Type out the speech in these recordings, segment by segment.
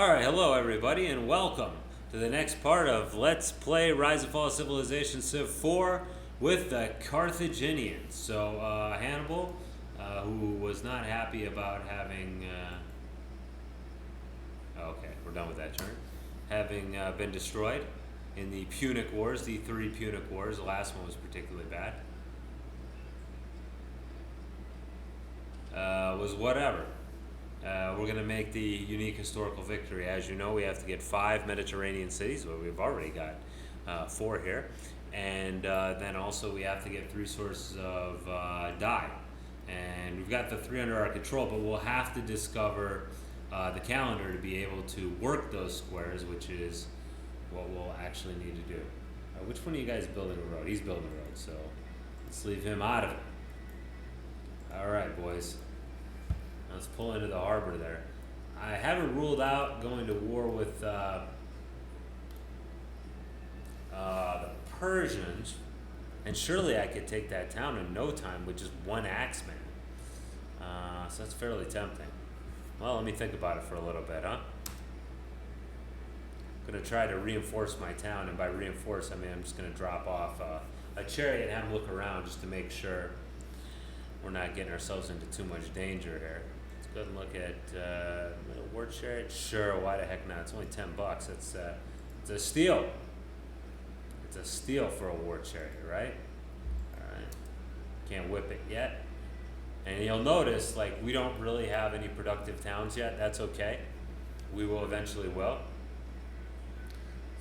Alright, hello everybody, and welcome to the next part of Let's Play Rise and Fall of Civilization Civ 4 with the Carthaginians. So, Hannibal, who was not happy about having... okay, we're done with that turn. Having been destroyed in the Punic Wars, the 3 Punic Wars. The last one was particularly bad. Was whatever. We're going to make the unique historical victory. As you know, we have to get 5 Mediterranean cities. Well, we've already got 4 here. And then also we have to get 3 sources of dye. And we've got the 3 under our control, but we'll have to discover the calendar to be able to work those squares, which is what we'll actually need to do. Which one of you guys is building a road? He's building a road, so let's leave him out of it. Alright, boys. Let's pull into the harbor there. I haven't ruled out going to war with the Persians, and surely I could take that town in no time with just 1 axeman. So that's fairly tempting. Well, let me think about it for a little bit, huh? I'm going to try to reinforce my town, and by reinforce, I mean I'm just going to drop off a chariot and have him look around just to make sure we're not getting ourselves into too much danger here. Let's go ahead and look at war chariot. Sure, why the heck not? It's only $10. It's a steal. It's a steal for a war chariot, right? All right. Can't whip it yet. And you'll notice, like, we don't really have any productive towns yet. That's okay. We will eventually will.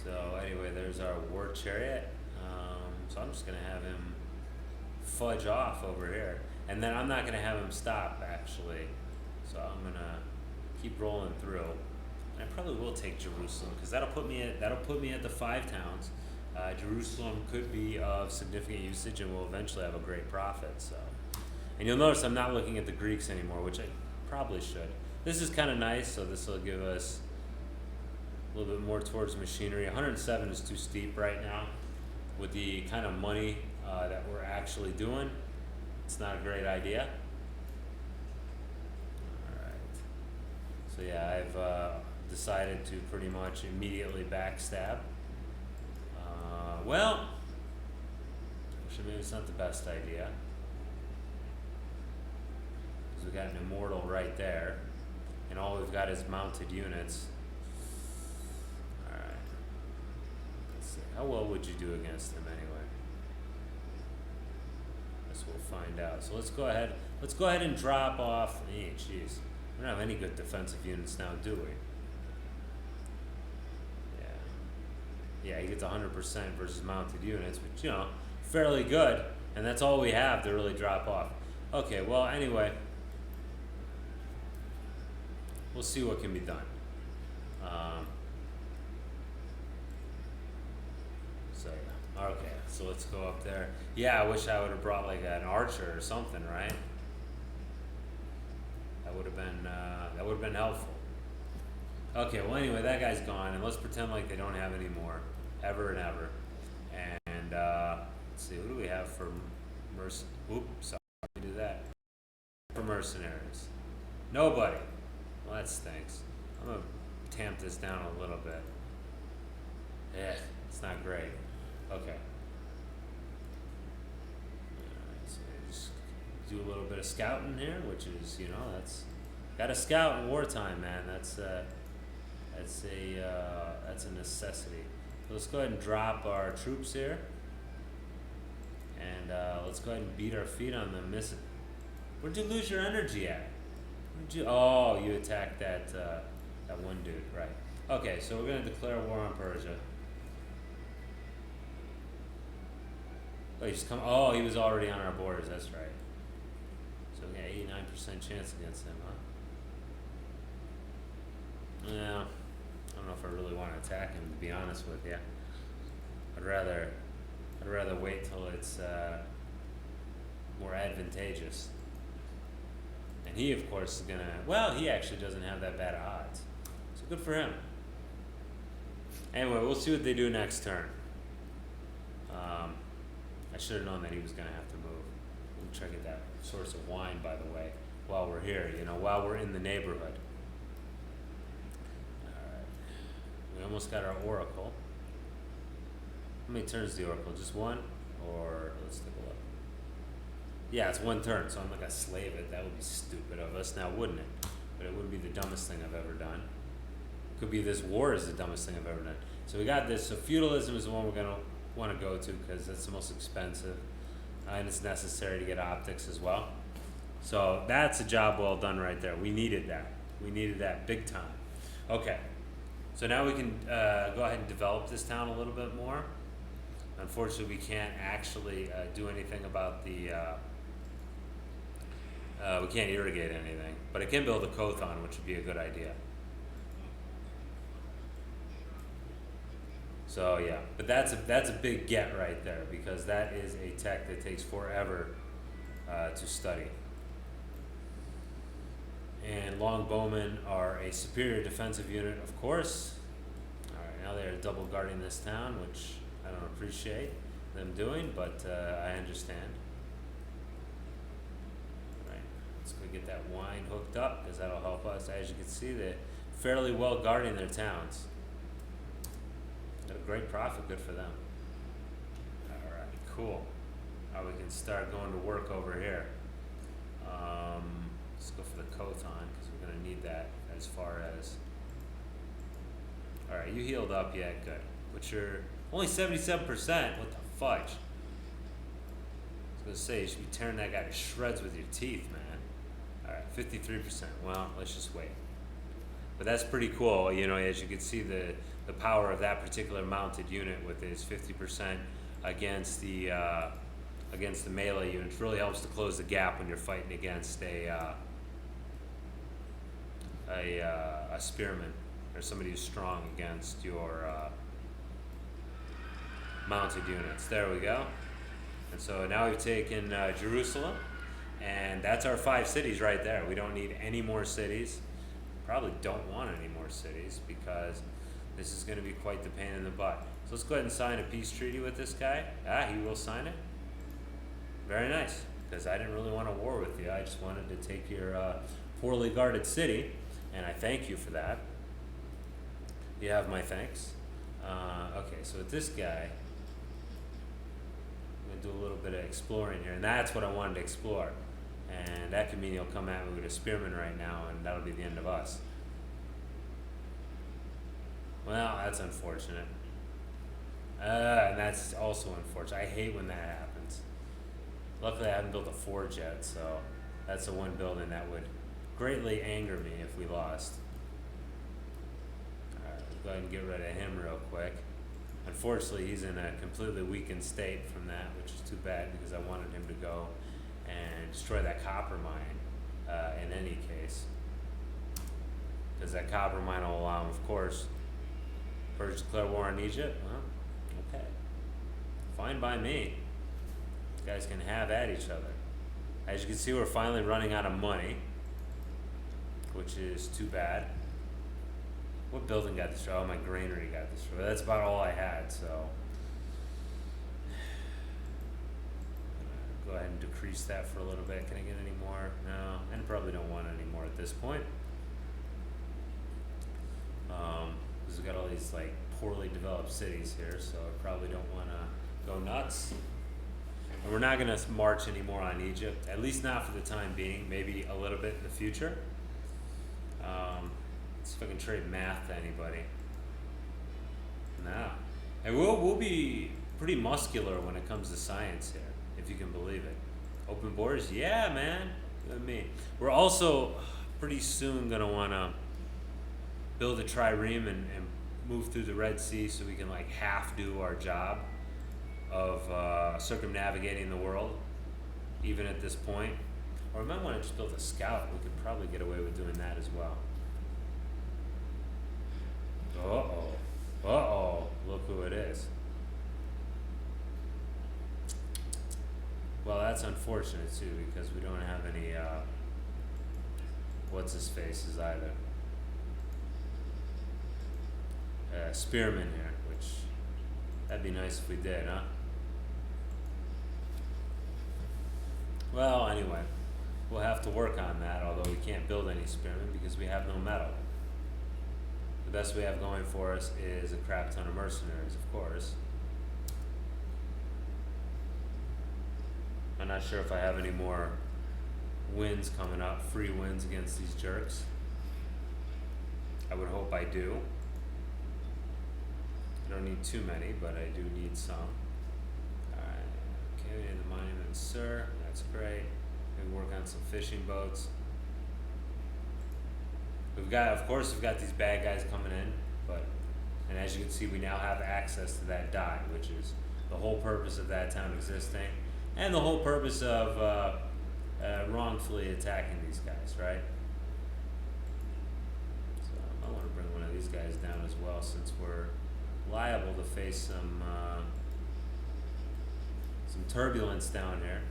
So anyway, there's our war chariot. So I'm just gonna have him fudge off over here. And then I'm not going to have him stop, actually. So I'm going to keep rolling through. And I probably will take Jerusalem, because that'll put me at the 5 towns. Jerusalem could be of significant usage, and we'll eventually have a great profit. So, and you'll notice I'm not looking at the Greeks anymore, which I probably should. This is kind of nice, so this will give us a little bit more towards machinery. 107 is too steep right now. With the kind of money that we're actually doing, it's not a great idea. Alright. So yeah, I've decided to pretty much immediately backstab. Well, actually maybe it's not the best idea. Because we've got an immortal right there. And all we've got is mounted units. Alright. Let's see. How well would you do against them anyway? We'll find out. So let's go ahead and drop off. Hey, jeez. We don't have any good defensive units now, do we? Yeah, he gets 100% versus mounted units, which, you know, fairly good. And that's all we have to really drop off. Okay, well, anyway, we'll see what can be done. Okay, so let's go up there. Yeah, I wish I would have brought like an archer or something, right? That would have been helpful. Okay, well anyway, that guy's gone, and let's pretend like they don't have any more, ever and ever. And let's see, who do we have for Oops, sorry, do that. For mercenaries, nobody. Well, that stinks. I'm gonna tamp this down a little bit. Yeah, it's not great. Okay. Alright, so just do a little bit of scouting here, which is, you know, that's gotta scout in wartime, man. That's a necessity. So let's go ahead and drop our troops here, and let's go ahead and beat our feet on them. Missing. Where'd you lose your energy at? Oh, you attacked that one dude, right? Okay, so we're gonna declare war on Persia. Oh, he was already on our borders, that's right. So we got 89% chance against him, huh? Yeah, I don't know if I really want to attack him, to be honest with you. I'd rather wait till it's more advantageous. And he, of course, is gonna. Well, he actually doesn't have that bad odds, so good for him. Anyway, we'll see what they do next turn. I should have known that he was going to have to move. We'll try to get that source of wine, by the way, while we're here, you know, while we're in the neighborhood. All we almost got our oracle. How many turns is the oracle? Just one? Or let's take a look. Yeah, it's one turn, so I'm not gonna slave it. That would be stupid of us now, wouldn't it? But it wouldn't be the dumbest thing I've ever done. Could be this war is the dumbest thing I've ever done. So we got this. So feudalism is the one we're gonna want to go to because that's the most expensive, and it's necessary to get optics as well. So that's a job well done right there. We needed that. We needed that big time. Okay, so now we can go ahead and develop this town a little bit more. Unfortunately, we can't actually do anything about the. We can't irrigate anything, but I can build a Kothon, which would be a good idea. So yeah, but that's a big get right there because that is a tech that takes forever to study. And longbowmen are a superior defensive unit, of course. All right, now they're double guarding this town, which I don't appreciate them doing, but I understand. All right, let's go get that wine hooked up because that'll help us. As you can see, they're fairly well guarding their towns. Got a great profit, good for them. All right, cool. Now we can start going to work over here. Let's go for the Kothon because we're going to need that as far as. All right, you healed up yet? Good. But you're only 77%. What the fudge? I was going to say you should be tearing that guy to shreds with your teeth, man. All right, 53%. Well, let's just wait. But that's pretty cool. You know, as you can see, the power of that particular mounted unit with its 50% against the melee units really helps to close the gap when you're fighting against a spearman or somebody who's strong against your mounted units. There we go. And so now we've taken Jerusalem, and that's our 5 cities right there. We don't need any more cities. Probably don't want any more cities because this is going to be quite the pain in the butt. So let's go ahead and sign a peace treaty with this guy. He will sign it. Very nice, because I didn't really want a war with you. I just wanted to take your poorly guarded city, and I thank you for that. You have my thanks. Okay, so with this guy, I'm going to do a little bit of exploring here, and that's what I wanted to explore. And that could mean he'll come at me with a spearman right now, and that'll be the end of us. Well, that's unfortunate. And that's also unfortunate. I hate when that happens. Luckily, I haven't built a forge yet, so that's the one building that would greatly anger me if we lost. Alright, let's go ahead and get rid of him real quick. Unfortunately, he's in a completely weakened state from that, which is too bad because I wanted him to go and destroy that copper mine in any case. Because that copper mine will allow him, of course, first declare war on Egypt. Well, okay. Fine by me. You guys can have at each other. As you can see, we're finally running out of money, which is too bad. What building got destroyed? Oh, my granary got destroyed. That's about all I had, so. Go ahead and decrease that for a little bit. Can I get any more? No, and probably don't want any more at this point. Because we've got all these like poorly developed cities here, so I probably don't want to go nuts. And we're not going to march anymore on Egypt, at least not for the time being. Maybe a little bit in the future. Let's see if I can trade math to anybody. No, and we'll be pretty muscular when it comes to science here, if you can believe it. Open borders, yeah, man. Look at me. We're also pretty soon gonna want to build a trireme and move through the Red Sea so we can like half do our job of circumnavigating the world, even at this point. Or we might want to just build a scout. We could probably get away with doing that as well. Uh-oh. Look who it is. Well, that's unfortunate too, because we don't have any, what's-his-faces either. Spearmen here, which, that'd be nice if we did, huh? Well, anyway, we'll have to work on that, although we can't build any spearmen because we have no metal. But best we have going for us is a crap ton of mercenaries, of course. I'm not sure if I have any more wins coming up, free wins against these jerks. I would hope I do. I don't need too many, but I do need some. Alright, okay, the monument, sir. That's great. Maybe work on some fishing boats. We've got these bad guys coming in, and as you can see, we now have access to that dye, which is the whole purpose of that town existing, and the whole purpose of wrongfully attacking these guys, right? So I want to bring one of these guys down as well, since we're liable to face some turbulence down here.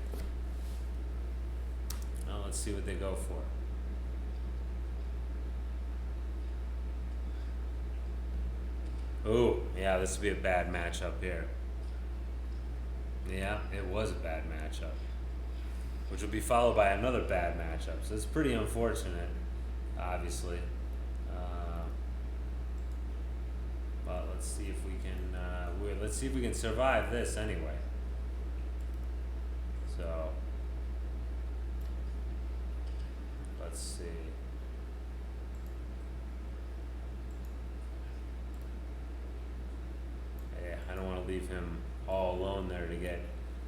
Well, let's see what they go for. Oh, yeah, this would be a bad matchup here. Yeah, it was a bad matchup, which will be followed by another bad matchup. So it's pretty unfortunate, obviously. But let's see if we can survive this anyway. So let's see. Yeah, I don't want to leave him all alone there to get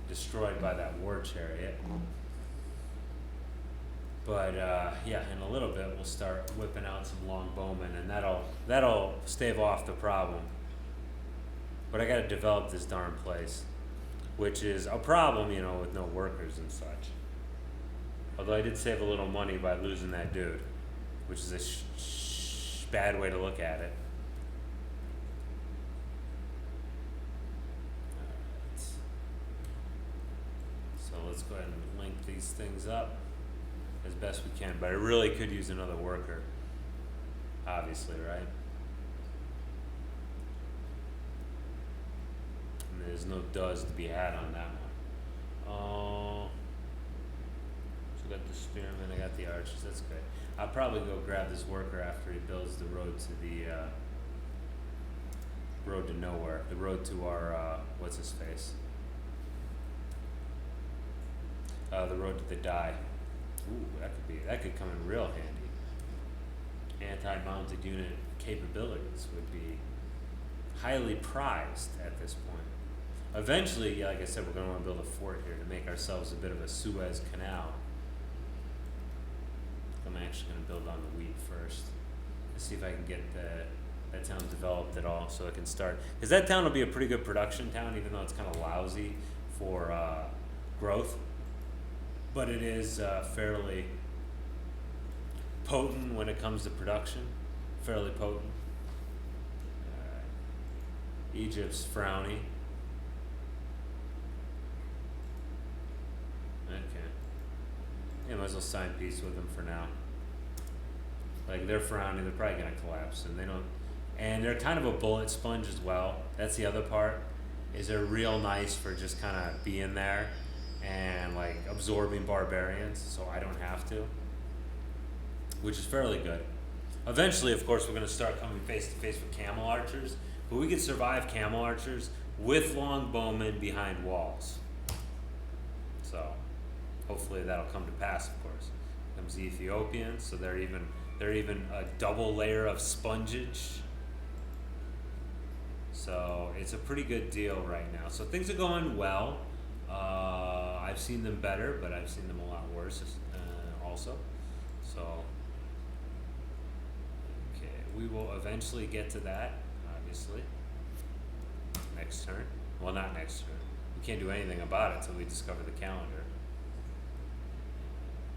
destroyed by that war chariot. But yeah, in a little bit we'll start whipping out some longbowmen, and that'll stave off the problem. But I got to develop this darn place, which is a problem, you know, with no workers and such. Although I did save a little money by losing that dude, which is a bad way to look at it. Alright. So let's go ahead and link these things up as best we can, but I really could use another worker, obviously, right? And there's no does to be had on that one. So I got the spearmen, I got the archers, that's good. I'll probably go grab this worker after he builds the road to the road to nowhere, the road to our what's his face? The road to the dye. Ooh, that could come in real handy. Anti-mounted unit capabilities would be highly prized at this point. Eventually, like I said, we're going to want to build a fort here to make ourselves a bit of a Suez Canal. I'm actually going to build on the wheat first. Let's see if I can get that town developed at all, so it can start. Because that town will be a pretty good production town, even though it's kind of lousy for growth. But it is fairly potent when it comes to production. Fairly potent. Egypt's frowny. Okay. Yeah, might as well sign peace with them for now. Like, they're frowning, they're probably gonna collapse, and they don't. And they're kind of a bullet sponge as well. That's the other part. Is they're real nice for just kind of being there and like absorbing barbarians, so I don't have to, which is fairly good. Eventually, of course, we're going to start coming face to face with camel archers, but we can survive camel archers with longbowmen behind walls. So hopefully that'll come to pass. Of course, comes the Ethiopians, so they're even a double layer of spongage. So it's a pretty good deal right now. So things are going well. I've seen them better, but I've seen them a lot worse also. So, okay, we will eventually get to that, obviously. Next turn. Well, not next turn. We can't do anything about it until we discover the calendar.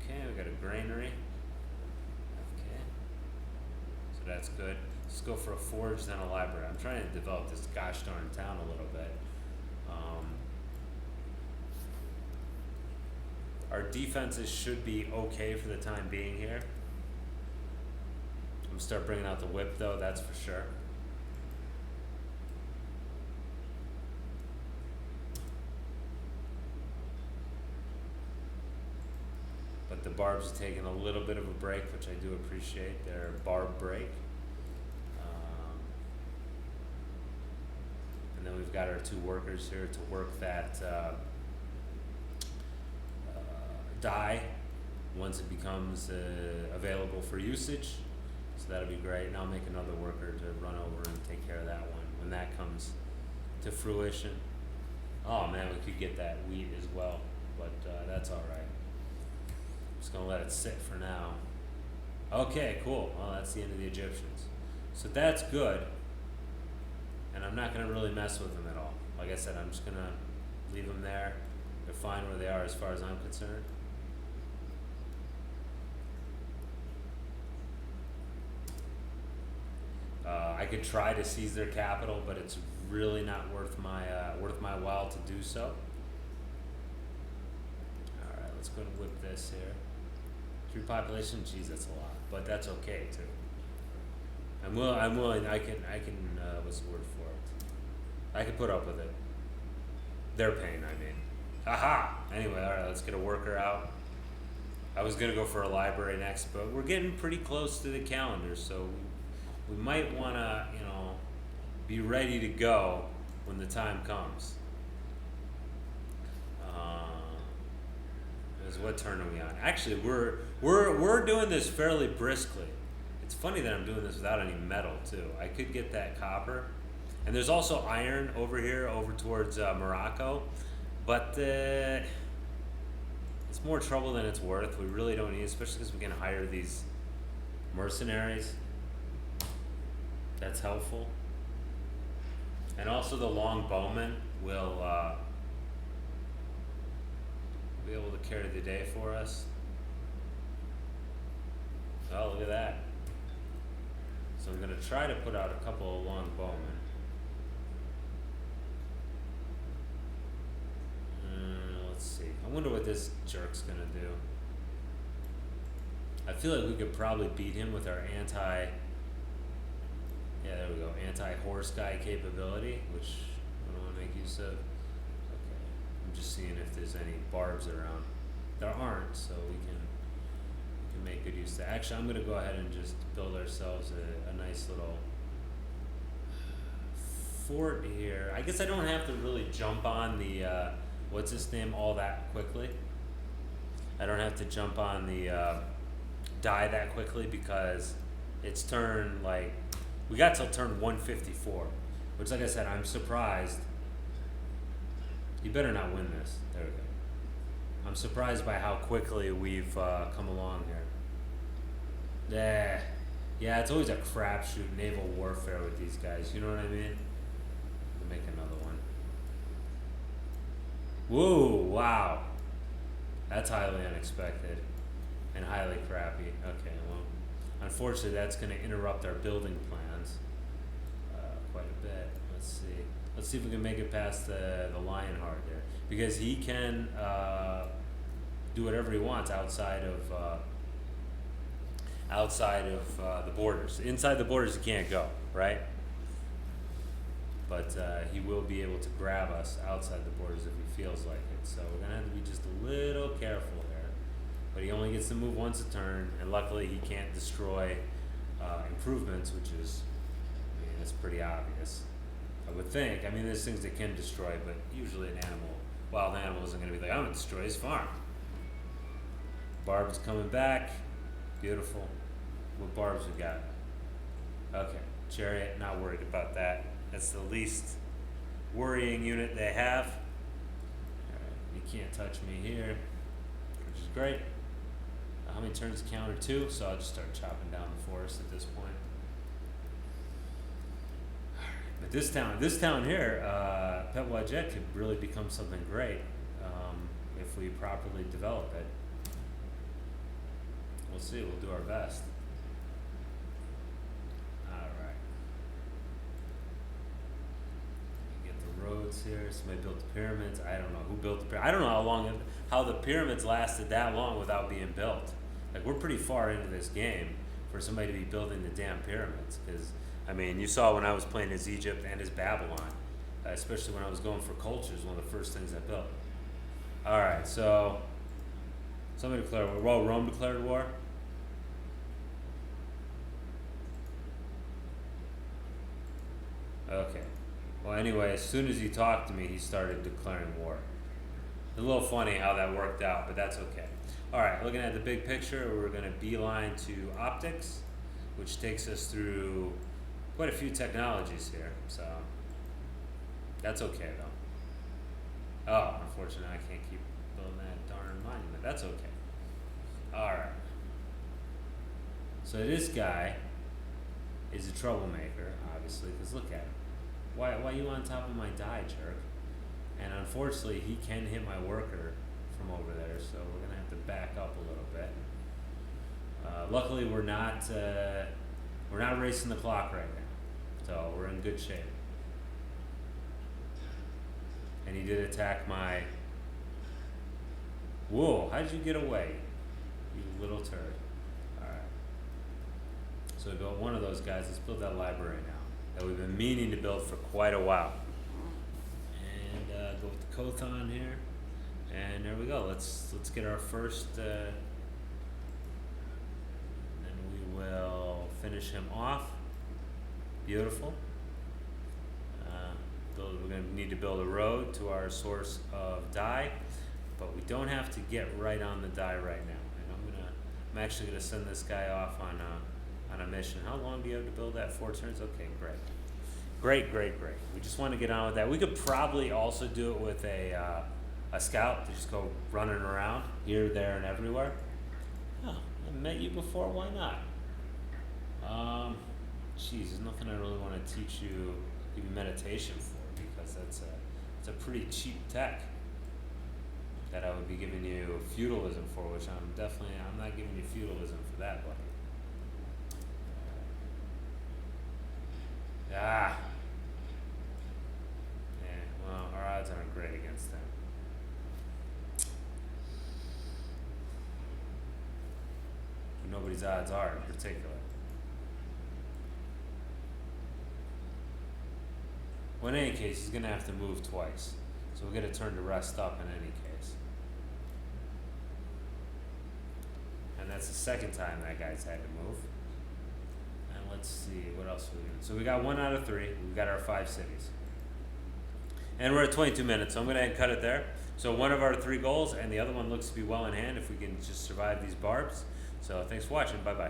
Okay, we got a granary. Okay. So that's good. Let's go for a forge, then a library. I'm trying to develop this gosh darn town a little bit. Our defenses should be okay for the time being here. I'm gonna start bringing out the whip though, that's for sure. But the barbs are taking a little bit of a break, which I do appreciate. Their barb break. then we've got our 2 workers here to work that dye once it becomes available for usage. So that'll be great. And I'll make another worker to run over and take care of that one when that comes to fruition. Oh man, we could get that wheat as well, but that's all right. Just gonna let it sit for now. Okay, cool. Well, that's the end of the Egyptians. So that's good. And I'm not gonna really mess with them at all. Like I said, I'm just gonna leave them there. They're fine where they are as far as I'm concerned. I could try to seize their capital, but it's really not worth my while to do so. All right, let's go and whip this here. 3 population, geez, that's a lot, but that's okay too. I'm willing. I can. What's the word for it? I can put up with it. Their pain, I mean. Haha. Anyway, all right, let's get a worker out. I was gonna go for a library next, but we're getting pretty close to the calendar, so we might want to, be ready to go when the time comes. What turn are we on? Actually, we're doing this fairly briskly. It's funny that I'm doing this without any metal too. I could get that copper, and there's also iron over here, over towards Morocco, but it's more trouble than it's worth. We really don't need, especially because we can hire these mercenaries. That's helpful. And also the long bowmen will be able to carry the day for us. Oh, look at that. So I'm going to try to put out a couple of long bowmen. Let's see. I wonder what this jerk's going to do. I feel like we could probably beat him with our yeah, there we go, anti-horse guy capability, which I don't want to make use of. Okay, I'm just seeing if there's any barbs around. There aren't, so we can make good use of that. Actually, I'm going to go ahead and just build ourselves a nice little fort here. I guess I don't have to really jump on the, what's his name, all that quickly. I don't have to jump on the die that quickly because it's turn, like, we got till turn 154, which, like I said, I'm surprised. You better not win this. There we go. I'm surprised by how quickly we've come along here. Yeah, it's always a crapshoot naval warfare with these guys. You know what I mean? Let me make another one. Whoa! Wow. That's highly unexpected and highly crappy. Okay, well, unfortunately, that's going to interrupt our building plans quite a bit. Let's see if we can make it past the Lionheart there, because he can do whatever he wants outside of the borders. Inside the borders, he can't go, right? But he will be able to grab us outside the borders if he feels like it. So we're gonna have to be just a little careful here. But he only gets to move once a turn, and luckily he can't destroy improvements, which is, I mean, it's pretty obvious. I would think. I mean, there's things that can destroy, but usually an wild animal isn't going to be like, I'm going to destroy his farm. Barb's coming back. Beautiful. What barbs we got? Okay, chariot, not worried about that. That's the least worrying unit they have. Alright, you can't touch me here, which is great. How many turns counter 2? So I'll just start chopping down the forest at this point. But this town here, Pet Wajet could really become something great if we properly develop it. We'll see. We'll do our best. All right. Get the roads here. Somebody built the pyramids. I don't know who built the pyramids. I don't know how the pyramids lasted that long without being built. Like, we're pretty far into this game for somebody to be building the damn pyramids, because I mean, you saw when I was playing as Egypt and as Babylon, especially when I was going for cultures, one of the first things I built. All right, so somebody declared war. Well, Rome declared war. Okay. Well, anyway, as soon as he talked to me, he started declaring war. It's a little funny how that worked out, but that's okay. All right, looking at the big picture, we're going to beeline to optics, which takes us through quite a few technologies here. So that's okay, though. Oh, unfortunately, I can't keep building that darn monument. That's okay. All right. So this guy is a troublemaker, obviously, because look at him. Why you on top of my die, jerk? And unfortunately, he can hit my worker from over there, so we're gonna have to back up a little bit. Luckily, we're not racing the clock right now, so we're in good shape. And he did attack my. Whoa! How did you get away, you little turd? All right. So we built one of those guys. Let's build that library now that we've been meaning to build for quite a while. And go with the Kothon here, and there we go. Let's get our first. Then we will finish him off. Beautiful. We're going to need to build a road to our source of dye, but we don't have to get right on the dye right now. And I'm actually gonna send this guy off on a mission. How long do you have to build that? 4 turns? Okay, great. Great. We just want to get on with that. We could probably also do it with a scout to just go running around here, there, and everywhere. Oh, I met you before. Why not? Geez, there's nothing I really want to teach you, give you meditation for, because it's a pretty cheap tech that I would be giving you feudalism for, which I'm not giving you feudalism for that, buddy. Yeah, well, our odds aren't great against them. But nobody's odds are in particular. Well, in any case, he's going to have to move twice. So we'll get a turn to rest up in any case. And that's the second time that guy's had to move. And let's see, what else we got. So we got 1 out of 3. We've got our 5 cities. And we're at 22 minutes, so I'm going to cut it there. So one of our 3 goals, and the other one looks to be well in hand if we can just survive these barbs. So thanks for watching. Bye-bye.